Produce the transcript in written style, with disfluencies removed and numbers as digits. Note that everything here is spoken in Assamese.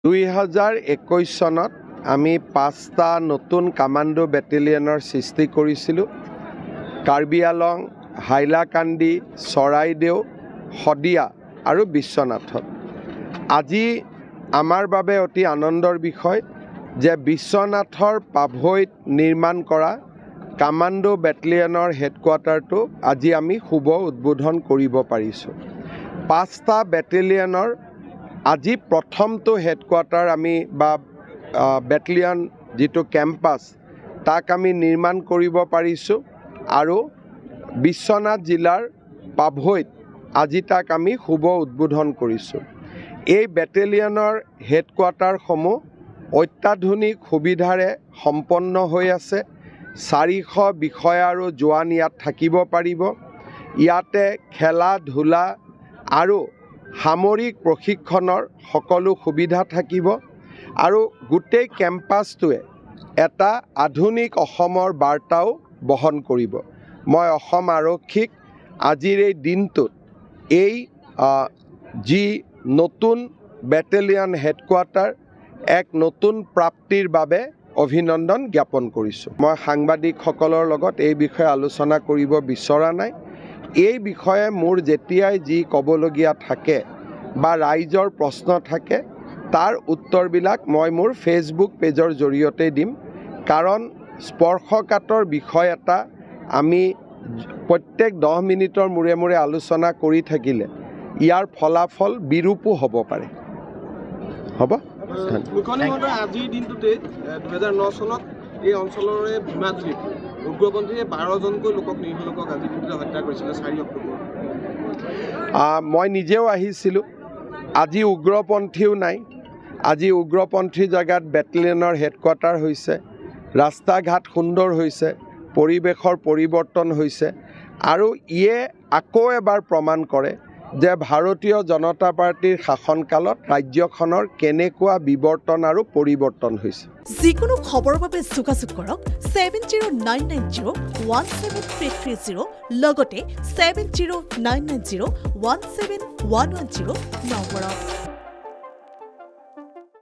2021 চনত আমি 5টা নতুন কমাণ্ডো বেটেলিয়নৰ সৃষ্টি কৰিছিলোঁ। কাৰ্বি আলং, হাইলাকান্দি, চৰাইদেউ, শদিয়া আৰু বিশ্বনাথত। আজি আমাৰ বাবে অতি আনন্দৰ বিষয় যে বিশ্বনাথৰ পাভৈত নিৰ্মাণ কৰা কমাণ্ডো বেটেলিয়নৰ হেডকোৱাৰ্টাৰটো আজি আমি শুভ উদ্বোধন কৰিব পাৰিছোঁ। 5টা বেটেলিয়নৰ আজি প্ৰথমটো হেডকোৱাৰ্টাৰ আমি বা বেটেলিয়ন যিটো কেম্পাছ তাক আমি নিৰ্মাণ কৰিব পাৰিছোঁ আৰু বিশ্বনাথ জিলাৰ পাভৈত আজি তাক আমি শুভ উদ্বোধন কৰিছোঁ। এই বেটেলিয়নৰ হেডকোৱাৰ্টাৰসমূহ অত্যাধুনিক সুবিধাৰে সম্পন্ন হৈ আছে। 400 বিষয়া আৰু জোৱান ইয়াত থাকিব পাৰিব। ইয়াতে খেলা ধূলা আৰু সামৰিক প্ৰশিক্ষণৰ সকলো সুবিধা থাকিব আৰু গোটেই কেম্পাছটোৱে এটা আধুনিক অসমৰ বাৰ্তাও বহন কৰিব। মই অসম আৰক্ষীক আজিৰ এই দিনটোত এই যি নতুন বেটেলিয়ন হেডকোৱাৰ্টাৰ এক নতুন প্ৰাপ্তিৰ বাবে অভিনন্দন জ্ঞাপন কৰিছোঁ। মই সাংবাদিকসকলৰ লগত এই বিষয়ে আলোচনা কৰিব বিচৰা নাই। এই বিষয়ে মোৰ যেতিয়াই যি ক'বলগীয়া থাকে বা ৰাইজৰ প্ৰশ্ন থাকে তাৰ উত্তৰবিলাক মই মোৰ ফেচবুক পেজৰ জৰিয়তে দিম। কাৰণ স্পৰ্শকাতৰ বিষয় এটা আমি প্ৰত্যেক 10 মিনিটৰ মূৰে মূৰে আলোচনা কৰি থাকিলে ইয়াৰ ফলাফল বিৰূপো হ'ব পাৰে। হ'ব? মুখ্যমন্ত্ৰী আজিৰ দিনটোতে 2009 চনত এই অঞ্চলৰে ভীমাজুলিত উগ্ৰপন্থীয়ে 12জনকৈ নিৰীহ লোকক আজিৰ দিনটোতে হত্যা কৰিছিলে 4 অক্টোবৰ। মই নিজেও আহিছিলোঁ। আজি উগ্ৰপন্থীও নাই। আজি উগ্ৰপন্থীৰ জেগাত বেটেলিয়নৰ হেডকোৱাৰ্টাৰ হৈছে। ৰাস্তা ঘাট সুন্দৰ হৈছে, পৰিৱেশৰ পৰিৱৰ্তন হৈছে আৰু ইয়ে আকৌ এবাৰ প্ৰমাণ কৰে যে ভাৰতীয় জনতা পাৰ্টিৰ শাসনকালত ৰাজ্যখনৰ কেনেকুৱা বিৱৰ্তন আৰু পৰিৱৰ্তন হৈছে। যিকোনো খবৰৰ বাবে যোগাযোগ কৰক 7099017330 লগতে 7099017110 নম্বৰত।